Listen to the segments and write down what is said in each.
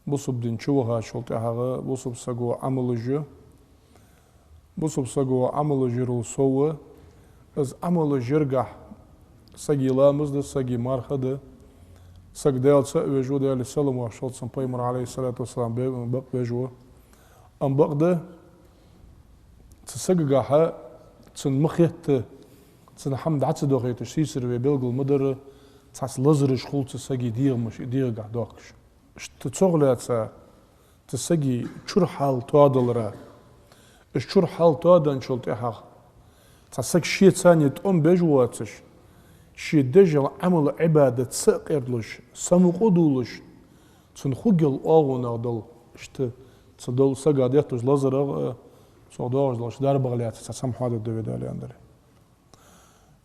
بصب دين شوها شلت هذا بصب سجوا عمل جو بصب سجوا عمل جرو سوى از عمل جرجع سجي لامز ده سجي مرخده سج دال سأوجو دال السلام وشلت سنبيمر عليه الصلاة والسلام بق بجوا أم بقده تسجعها تسن مخيت تسن حمد عتس دوغيت سيسر وبيلقل مدر تحس لزرش خلت تسجي دير مش دير قاعد دوكش تتصغلت تسجي شر حال توادلرا الشر حال توادن شلت إحق تسج شيء ثاني تقوم بجواتش شيء دجل عمل عبادة تسقرلش سمقودولش تنخجل أغنى دل اشت تصدق سجاديت تج لزر صداش دلش دار بغليات تسمح هذا الدويد على عندنا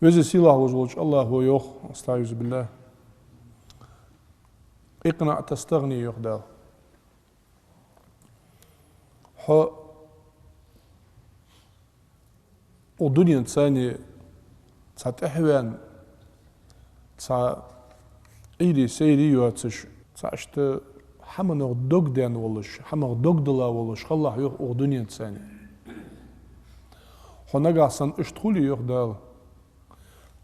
وزي سيله وزوج الله هو يوخ استعيذ بالله اقنع تستغني يخدع ح والدنيا ثانية سات احوان سا ايدي سيري يواتش ساشت حمن دوغ دان ولش حمن دوغ دلا ولش خلاه يوخ والدنيا ثانية هناك أصلا اشتغلي يخدع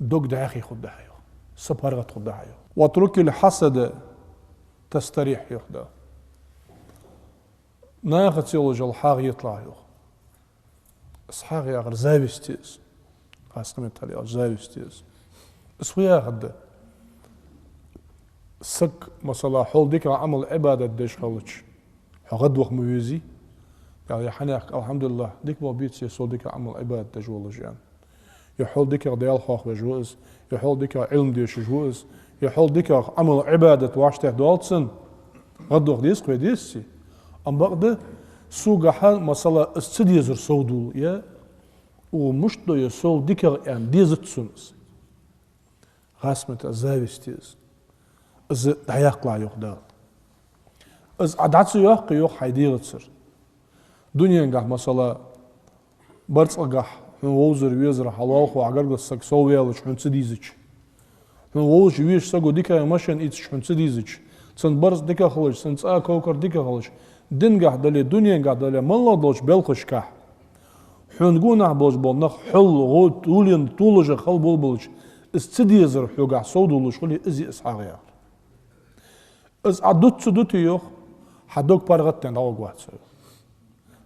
دوغ داخي خدها يوخ سبارغت خدها يوخ واترك الحسد تستريح يخدع ناخذ سيولوج الحاغ يطلع يوخ اسحاق ياغر زاوستيز خاصة من تالي زاوستيز اسويا غدا سك مثلا حول ديك عمل عبادة ديش خلش غد وقت مويزي قال يا حناك الحمد لله ديك بابيت يسول ديك عمل عبادة دجول جان يحول ديك ديال خاخ بجوز يحول ديك علم ديش جوز يحول ديك عمل عبادة واشته دولتسن غد وقت ديس قيديسي ام بقده سوق حال مثلا استديزر سودول يا ومش دو يسول ديك يعني ديزت سنس غاسمة زاوستيز از دايق لا يقدر از عدات يوق يوق حيدير تصير دنيا قاع مثلا برص قاع ووزر ويزر حلال خو عقرق السك سويل شحن تديزج ووش ويش سقو ديكا ماشن ايت شحن تديزج سن برص ديكا خلج سن صا كوكر ديكا خلج دين قاع دلي دنيا قاع دلي ملا دوش بلخش كح حنقونا بوش بونخ حل غو تولين طولج خل بولبلج استديزر حو قاع سودولش خلي ازي اسحاق از عدوت سدوت يوخ حدوك بارغتن داوغ واتسو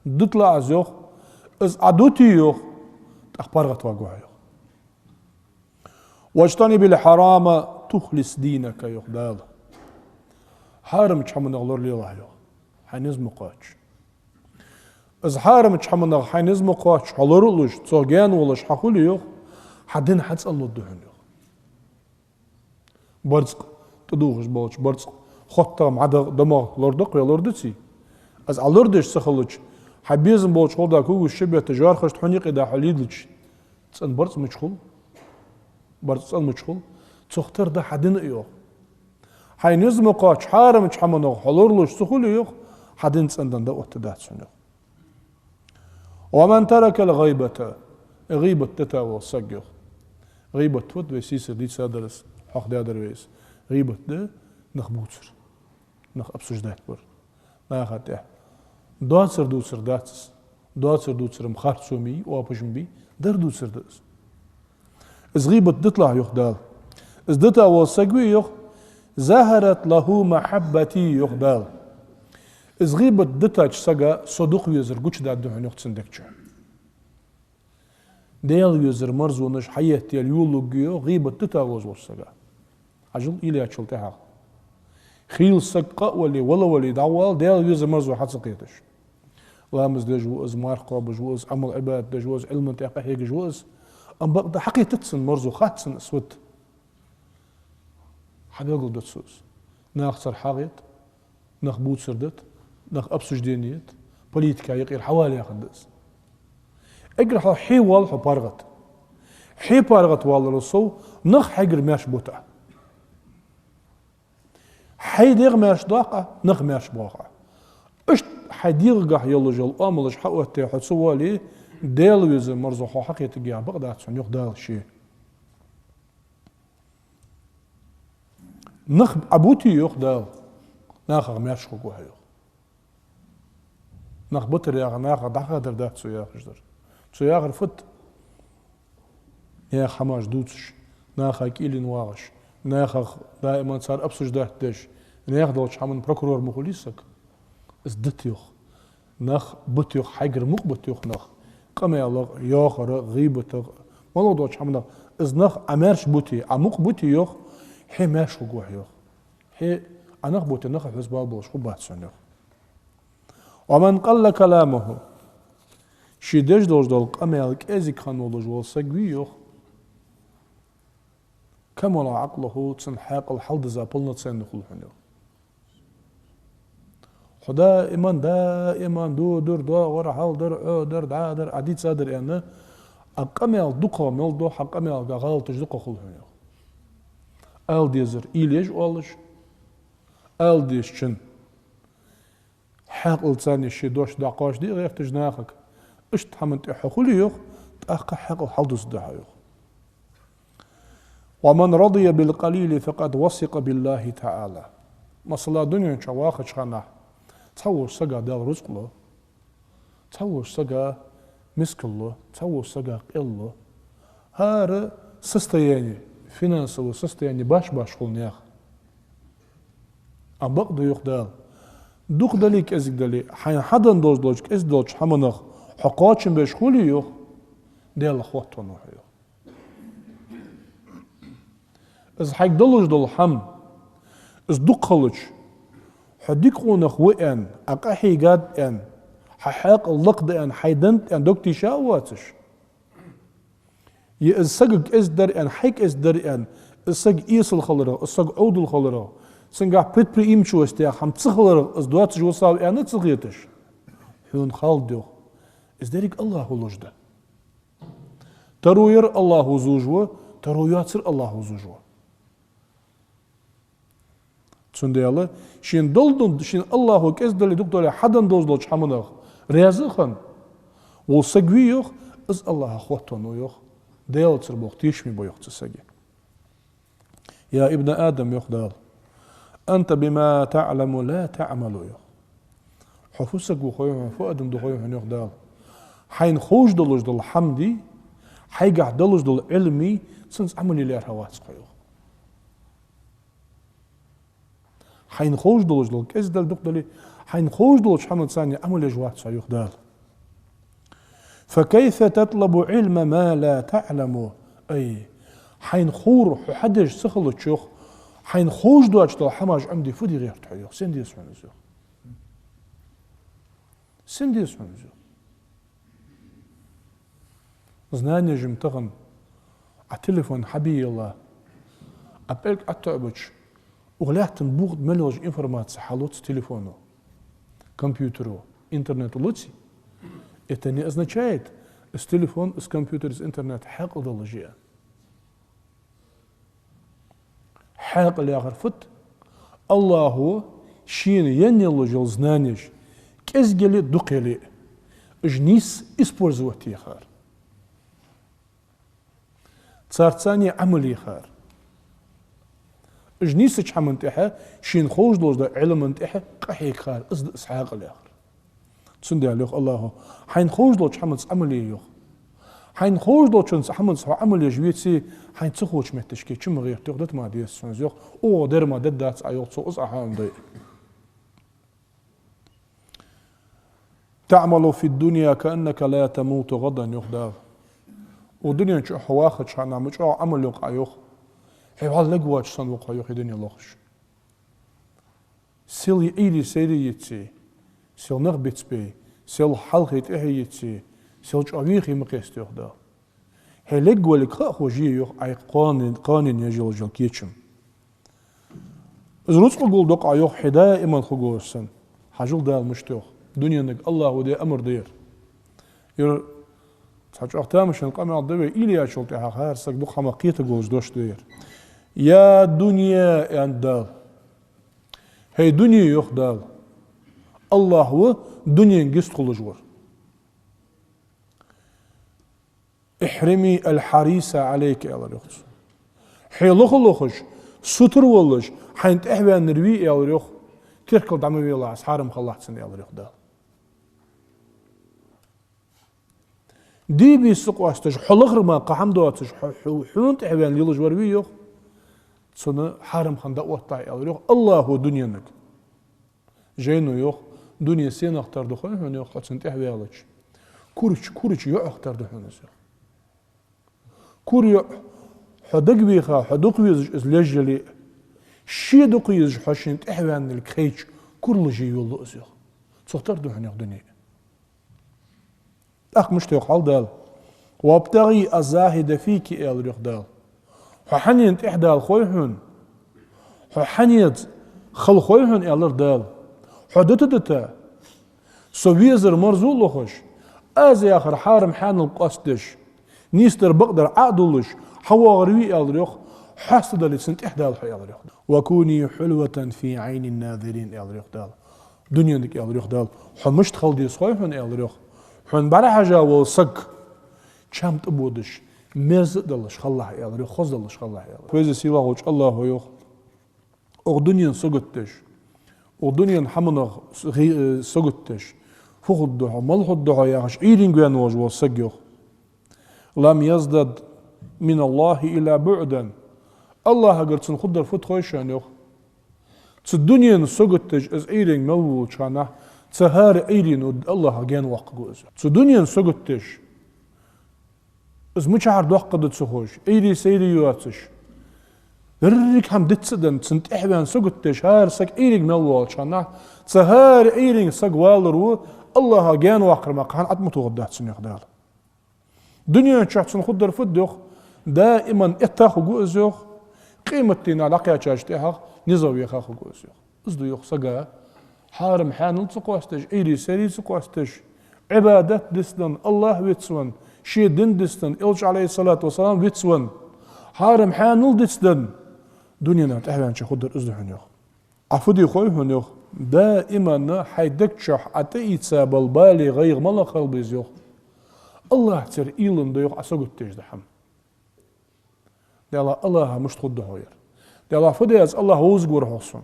دطلع زوخ از عدوتي يوخ اخبارغت واغوا يوخ واجتنب الحرام تخلص دينك يوخ دال حارم تشمن غلور لي الله يوخ حينز مقاش از حارم تشمن حينز مقاش حلورلوش تسوغان ولش حقول يوخ حدين حدس الله دهن يوخ برزق تدوغش بولش برزق خطة معدا دماغ لوردق يا لوردتي از علوردش سخلوش حبيزم بولش خدا كوغو شبه تجار خشت حنيق دا حليدلش تسن برز مشغول برز مشغول تختار دا حدين يوخ حي نزم قاش حارم تشحمنو حلورلوش سخول يوخ حدين تسندن دا وتدات سنو ومن ترك الغيبة غيبة تتاوى سجيخ غيبة تود ويسيس دي سادرس حق دادر ويس غيبة ده نخبوتر نخ أبسوش دات بر ناخد إيه دواتر دوتر داتس دواتر دوتر مخارسو مي وابشم بي در دوتر داتس إز غيبة دطلع يوخ دال إز دتا وسجوي يوخ ظهرت له محبتي يوخ دال إز غيبة دتا سجا صدق يزر قوش داد دهن يوخ تسندكش ديال يزر مرزونش حياتي اليولوجيو غيبة دتا وزور سجا عجل إلي أشلتها خيل سقة ولي دعوال ديال يزر مرزو حد سقيتش لامز دجوز مارقة بجوز عمل عباد دجوز علم تحقيق جوز أم بقى حقي تتسن مرزو خاتسن أسود حد يقول دتسوس ناخ صر حاغيت ناخ بوت سردت ناخ أبسوش دينيت بوليتيكا يقير حوالي ياخدس اقرح حي والحو بارغت حي بارغت والرسو نخ حقر ماش بوتا حي ديغ ماش داقة نخ ماش باقة اشت حديغ قح يلو جل املش حقوتي حتسوالي ديل ويزي مرزو حو حقي تقيا بغداد سن يخ دال شي نخ ابوتي يخ دال ناخ ماش خوكو هيو nach butter ja nach dacher da zu jager zu jager fut يا خماش دوتش ناخك إلين واغش ناخ دائما صار أبسج دهتش ناخدوش حمن بروكورور مخليسك ازدتيوخ ناخ بتيوخ حجر مق بتيوخ ناخ قام يلا ياخر غيبة مالو دوش حمن از ناخ أمرش بتي عمق بتيوخ حي ماش جوه يوخ حي أنا بتي ناخ حزب بالش خبات سنوخ ومن قل كلامه شيدش دوش دول قام يلك أزي خانولوج والسجويوخ كمل عقله تنحاق الحلد زابلنا تسنخل حنو خدا إيمان دائما دو ورا حال در در عديد صادر يعني أقامل دقة ملدو حقامل غال تجدقة خل حنو أل ديزر إليج أولش أل ديشن حق الثاني شي دوش دقاش دي غير تجناخك اشت حمنت حخولي يوخ تأقى حق الحلد زدها يوخ ومن رضي بالقليل فقد وثق بالله تعالى مثلا دنيا شواخ شخنا تصور سجا دال رزقله تصور سجا مسكله تصور سجا قله هار سستياني فينانسو سستياني باش خلنياخ أبق دو يخدال دوق داليك ازيك دالي حين حدن دوزلوج از دوج حمنخ حقاتشن باش خولي يوخ ديال خواتو نوحيو از حق دلش دل حم از دو قلش حديك قونخ وين أقحي قاد ان ححاق اللقد ان حيدنت ان دوكتي شاواتش يأز سجق از در ان حيك از در ان السج إيس الخلرة السج عود الخلرة سنجح بيت بريم شو استيا حم تخلرة از دواتش وصاو ان تخليتش حون خالدو از دارك الله لجده تروير الله زوجوه تروياتر الله زوجوه تسندياله شين دولدون شين الله كزدلي دكتور حدن دوزلوش حمنخ ريازخن والسجويوخ از الله خوتونو يوخ ديال تربوخ تيشمي بويوخ تسجي يا ابن آدم يوخ دال أنت بما تعلم لا تعمل يوخ حفوسك وخويهم فؤادم دخويهم يوخ دال حين خوش دلوش دل حمدي حيقع دلوش دل علمي سنس عملي لير هواتس خيوخ حين خوش دلوش دل كيز دل دوك دلي حين خوش دلوش حمد ثاني عمل جوات سيوخ دال فكيف تطلب علم ما لا تعلم أي حين خور حدش سخل تشوخ حين خوش دلوش دل حماج عمدي فدي غير تحيوخ سندي اسمه نزوخ سندي اسمه نزوخ знание جمتغن على التليفون حبي الله أبلك أتعبش وغلاتن بوغد ملوج информация حالوت телефону, компьютеру, интернету лучи. Это не означает, с телефон, с компьютер, с интернет حق ضلجيا. حق اللي عرفت الله شين ينلجل знанияш كزجلي دقيلي جنيس использовать يخار. صارتاني عملي خار. جنيسك حمنتها شين خوش دوز دا علم انتها قحيك خار ازد اسحاق الاخر تسندي عليك الله حين خوش دوز حمنت عملي يوخ حين خوش دوز حمنت عملي جويتسي حين تخوش متشكي كم غير تقدت ما ديس سنز يوخ او در ما ددات ايوت سو اس احام دي تعمل في الدنيا كانك لا تموت غدا يخدار ودنيا شو حواخد شانا مش عمل يوخ ايوخ هيوال لقواج صنوقا يوخي دنيا لوخش سيل يأيدي سيري يتسي سيل نغبت بي سيل حلقيت اهي يتسي سيل جاويخي مقيست يوخدا هي لقوا لقاء خوجي يوخ اي قانين يجل جل كيتشم از رزق قول دوق ايوخ حدا ايمان خوغورسن حجل دال مشتوخ دنيا نق الله ودي امر دير ير تحج اختامش القمع الضوي إلي أشلت حقار سك دوق حماقية قولش دوش دير يا دنيا يعني دال هي دنيا يوخ دال الله هو دنيا نقست خلجور احرمي الحريصة عليك يا الله يخص حيلوخ لوخش ستر ولش حين تحوي النروي يا الله يخ تركل دعمي الله حرم خلاص يا الله يخ دال دي بيسق واستج حلغر ما قحم دواتش حون تحبان ليلج وربي يوخ صنا حرم خندق وطاي يوخ الله هو دنيانك جينو يوخ دنيا سين اختار دخول هون يوخ حتى تحبي يالج كورش يو اختار دخول نسيخ كور حدق بيخا حدق بيز لجلي شي دقيز حشين تحبان الكيج كل شيء يولو أسيخ تختار دخول يوخ دنيا أخ مش تيقال دال وابتغي الزاهد فيك إل ريخ دال حنيت إحدى الخويهن حنيت خل خويهن إلر دال حدتدتا سويزر مرزول لخش أزي آخر حارم حان القصدش نيستر بقدر عادلش حوا غروي إل ريخ حاسد اللي سنت إحدى الحي إل ريخ وكوني حلوة في عين الناظرين إل ريخ دال دنيا ديك إل ريخ دال حمشت خلدي صويهن إل ريخ حن برا حاجة والسق كم تبودش مرز دلش خلاه يالري خوز دلش خلاه يالري كويز سيلا وش الله يوخ أغدنيا سقطش أغدنيا حمنا سقطش فخد دعاء ملح الدعاء ياخش إيرين جوان وج والسق يوخ لم يزدد من الله إلى بعدا الله قرتن خدر فت خويشان يوخ تدنيا سقطش از إيرين ملو كانه تهار إيرين ود الله جان وق جوز تدنيا سقطش از مشاعر دوقد تسخوش إيري سيري يواتش ريك هم دتسدن تنت إحبان سقطش هار سك إيرين ملو كانه تهار إيرين سق والرو الله جان وقر ما كان أتمتو غدات سنيخ دال دنيا شخصن خدر فدوخ دائما اتاخو جوز يوخ قيمتنا لقيا تشاشتها نزوي خاخو جوز يوخ ازدو يوخ سقا حارم حانل تقواستش إيري سري تقواستش عبادة دستن الله ويتسون شي دين دستن إلش عليه الصلاة والسلام ويتسون حارم حانل دستن دنيانا تحبان شي خدر ازدحن يوخ عفودي خويهن يوخ دائما حيدك شح أتيتسا بالبالي غير ملا خلبيز يوخ الله تر إيلن ديوخ أساقو تجدحم ديالا الله مش تخده هوير ديالا فدياز الله هوز قور حوصون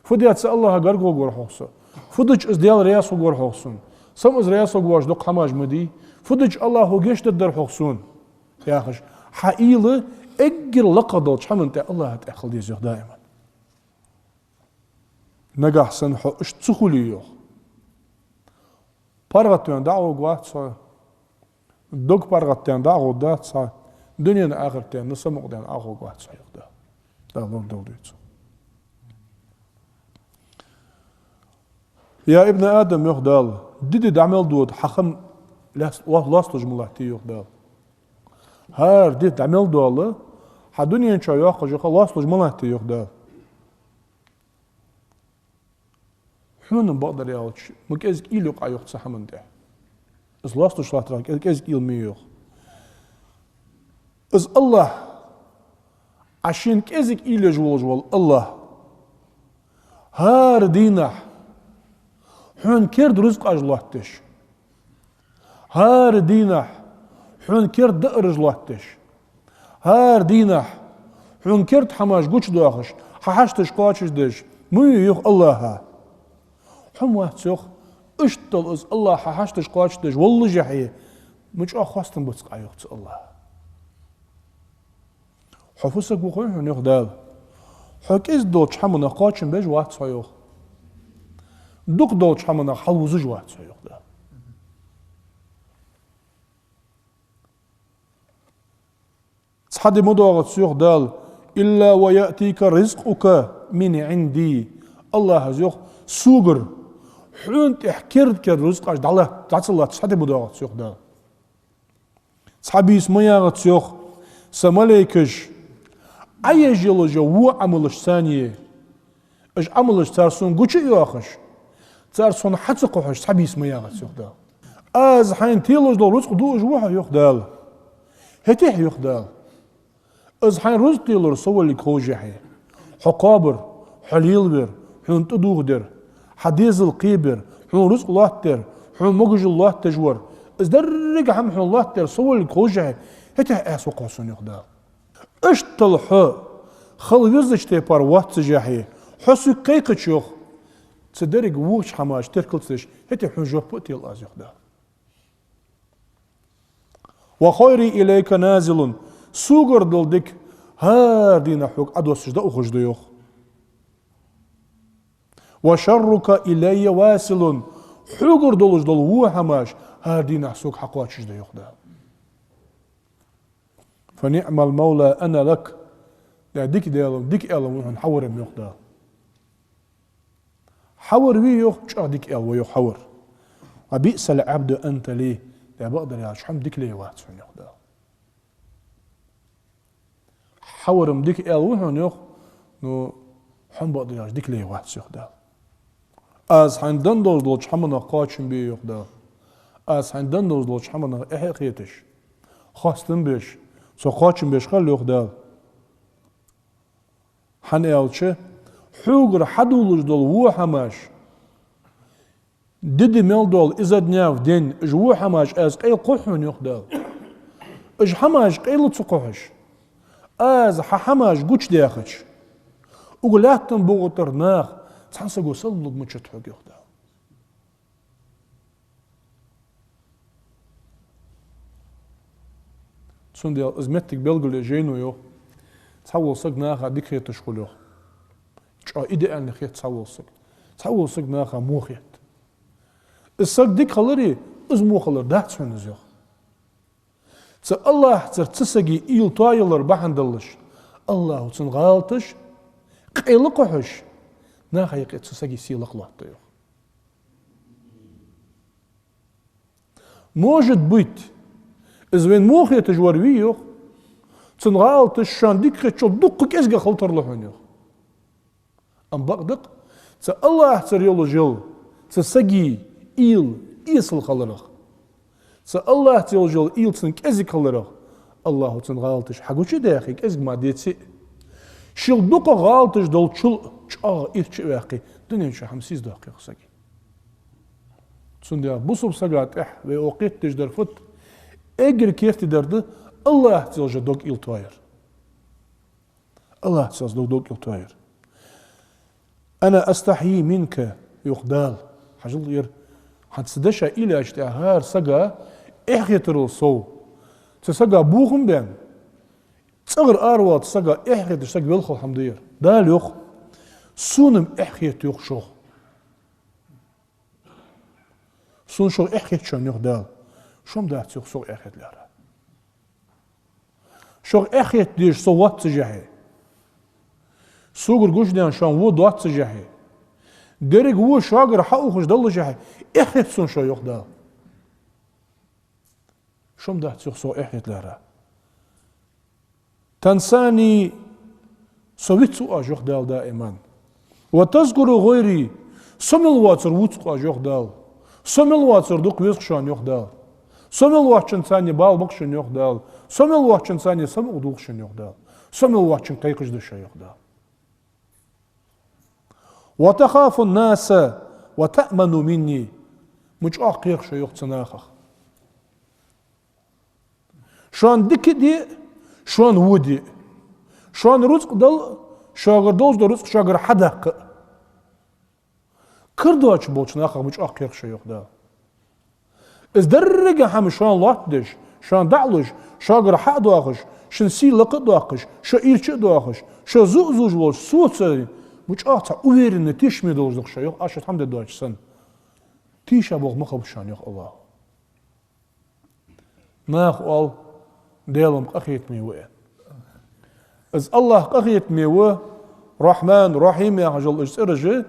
فديات الله غرغو غور حوصو فدج از ديال رياسو غور حوصون سم از رياسو غواش دو قماج مدي فدج الله هو جشت در حوصون يا خش حقيله اجر لقدل شمنت الله تاخل دي زيخ دائما نجح سن حو اش تسخولي يوخ بارغتون دعو غوات سا دوك بارغتون دعو دات سا دنيا اخرتين نسمق دان اخو غوات سا يوخ دا لون دوليتو يا ابن آدم يخدال ديدي دعمل دود حخم لاستج ملاتي يخدال هار ديد دعمل دول حدنيا انشا يخج لاستج ملاتي يخدال حون بقدر يالش مكازك إيلوك عيوخ تسحمن ده از لاستج شلاتراك ازك إيل ميوخ از الله عشان كازك إيل جوال الله هار دينح حون كرد رزق أجلاتش هار دينح حون كرد دقر أجلاتش هار دينح حون كرد حماش قوش داخش حاشتش قاتش دش مو يوخ الله ها حم واحد سوخ اشتل از الله حاشتش قاتش دش والله جحيه مش أخواستن بسق عيوخت الله حفظك بخوين حون يوخ دال حك إز دوتش حمنا قاتشن بيج واحد سيوخ دوك دوتش حمنا حلوزج واحد سيوخ دال صحدي مدوغت سيوخ دال إلا ويأتيك رزقك من عندي الله هزيوخ سوغر حون تحكرت كالرزق أجد الله تعطي الله صحدي مدوغت سيوخ دال صحبي اسمياغت سيوخ سماليكش أي جل جو عملش ثانية إيش عملش ترسون قوتش ياخش ترسون حتى قوحش صحبي اسمياغت سيوخ دال از حين تيلوش دول رزق دو جوها يوخ دال هتيح يوخ دال از حين رزق تيلور سوى اللي كوجحي حقابر حليل بر حون تدوغ در حديز القيبر حون رزق الله تر حون مجج الله تجور از درق هم حون الله تر سوى اللي كوجحي هتيح اسو قوسون يوخ دال اشتل حو خل يزج تيبار وات تجاحي حسو قيقة شوخ تدرق ووش حماش تركل تش هتيح حون جوه بوتي الازيخ دال وخيري إليك نازل سوغر دلدك هاردين حق أدوسج دا أخج ديوخ وشرك إلي واسل حقر دلج دل وحماش هاردين حسوك حقواتش ديوخ دا فنعم المولى أنا لك دا ديك ديالهم ديك إلهم ونحن حور ميوخ دا حور ويوخ شا ديك إل ويوخ حور وبئس العبد أنت ليه دا بقدر يا شحم ديك ليه واتسون يوخ دا حورم ديك إل وحن يوخ نو حم بقدر يا ديك ليه واتس يوخ دا از حندن دوز لوش حمنا قاچن بي يوخ دا از حندن دوز لوش حمنا إحقيتش خاستن بيش سو قاچن بيش خل يوخ دا حن إلچه حوغر حدولج دول وحماش ددي ميل دول إذا دنياف دين إج وحماش از قيل قحون يوخ دا إج حماش قيل تقوحش از حماش قوش داخش وقلاتن بوغتر ناخ تحنسا قو سلق مجد حق يوخ دا تسون ديال ازمتك بلغل جينو يوخ تحول سق ناخا ديك خيط تشغل يوخ جا إيدي أن خيط تحول سق ناخا مو خيط السق ديك خلري از مو خلر داعت سونز يوخ تسا الله تسسقي إيل طايلر بحندلش الله تنغالتش قيلقحش ناخا يقيت تسسقي سيلق لحظة يوخ موجد بيت إذ وين مو خيط جوروي يوخ تنغالتش شان ديك خيط شو دقك إزقا خلطر لحون يوخ أم بقدق تسا الله تريولو جل تسسقي إيل إيسل خلرخ تسا الله تيول جل إيل تنك إزق خلرخ الله تنغالتش حقوش داخيك إزق ما ديتسي شيل دقا غالتش دول شل إيش واقي دنيا شو 50 دقيقة ساقي تسون بوصب ساقات وأوقيت تجدر فت اجر كيف تدرد الله تيول دوك إيل طاير الله تيول دوك إيل طاير أنا أستحيي منك يقدال حجل ير حتسدشا إلى اشتهار سقا إحيتر الصو تسقا بوخم بين تصغر أروات سقا إحيتر سقا بلخل حمدير دال يخ سونم إحيت يخ شوخ سون شوخ إحيت شون يخ دال شوم دات يخ سوق إحيت لارا شوخ إحيت ديش صوات تجاهي سوغر قوش ديان شان وو دوات تجاهي درق وو شاقر حقو خش دل جاهي إحيت سون شو يخ دال شوم دات يخ سوق إحيت لارا تنساني سويت سوء أجوخ دال دائما وتذكر غيري سمل واتر وطق أجوخ دال سمل واتر دوك ويسخشان يخ دال سمل واتشن ثاني بال بقشن يخ دال سمل واتشن ثاني سمع دوخشن يخ دال سمل واتشن قيقش دشا يخ دال وتخاف الناس وتأمن مني مش أقيق شو يخ تناخخ شان دك دي شان ودي شان رزق دل شاغر دوز دو رزق شاغر حدق كردوش بولش ناخخ مش أقيق شو يخ دال از درجة هم شان لاتدش شان دعلش شاغر حق دواخش شن سي لق دواخش شو إيرش دواخش شو زوج بولش صوت سري مش أعطى أويرن تيش ميدوز دخشة يخ أشهد حمد دواش سن تيش أبوغ مخبشان يخ الله ناخ أول ديلهم قخيت ميوه از الله قخيت ميوه رحمن رحيم يا حجل إجس إرجي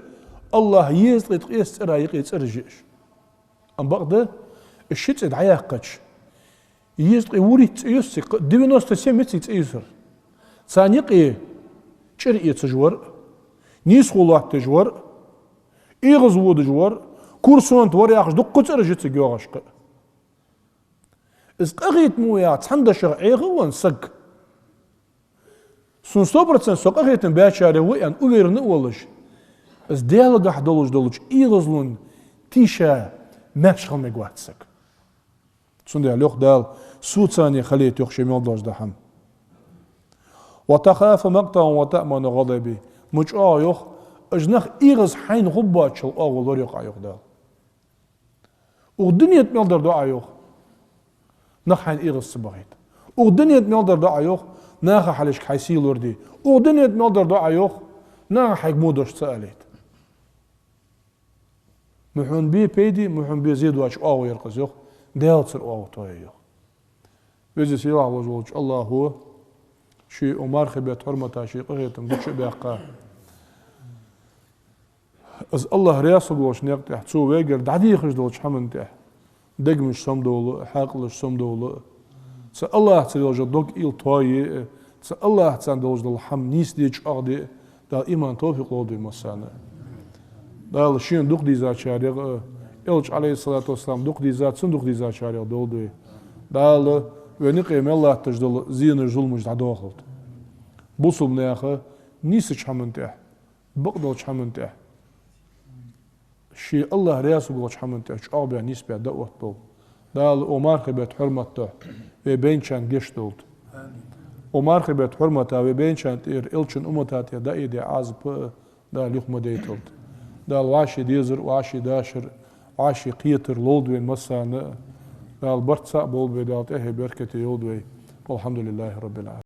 الله يزلت قيس إرا يقيس إرجيش أم بقده الشيت إدعياقش يزلت وريت يسك 97 متر يسر ثانيق شرقية تجور نيس خلاص تجور إيغز وود جور كورسون توري أخش دقة ترجت جواشق إز قريت مويات حند شرعيه ونسق سون صبرت سوق قريت باشارة وين أوير نقولش إز ديال قح دولج إيغزلون تيشا ماشخل مجواتسق سون ديال يخ دال سوت ثانية خليت يخشي ميلداش دحم وتخاف مقتا وتأمن غضبي مش يخ أجنخ إيغز حين غبات شل أول وريق عيوخ دال والدنيا تميلدر دو عيوخ نخ حين إيغس بغيت ودنيا مالدر دعا يوخ ناخ حلش حيسيل وردي ودنيا مالدر دعا يوخ ناخ حيك مودرش سأليت محون بي بيدي محون بي زيد واش أو يرقز يوخ ديالتر أو توي يوخ ويزي سيلا وجوج الله هو شي أمار خبيت حرمتا شي قهيتم بوش بيقا از الله رياسو بوش نيقتح تسو ويقر دعدي يخرج دولش حمنتح دق مش صمدول حاقلش صمدول تس الله تسيلوج دوك إل توي تس الله تساندولج دول حم نيس ديش أغدي دا إيمان توفيق لودي مسانا دال شين دوك دي زات شاريغ إلج عليه الصلاة والسلام دوك دي زات سن دوك دي زات شاريغ دولدوي دال ونقيم الله تجدل زين الجل مش داخلت بوصل ناخه نيسش حمنتح بقدلش حمنتح شي الله رياسو بلوش حمنتح أبيع نسبة دعوة دول دال أمار خبت حرمته وبين شان جيش دولت أمار خبت حرمته وبين شان تير إلشن أمتاتي داي دي عازب دال يخم ديتولت دال واشي ديزر واشي داشر واشي قيتر لولدوين مسان دال برتسا بول بدالت بركتي يولدوي والحمد لله رب العالمين.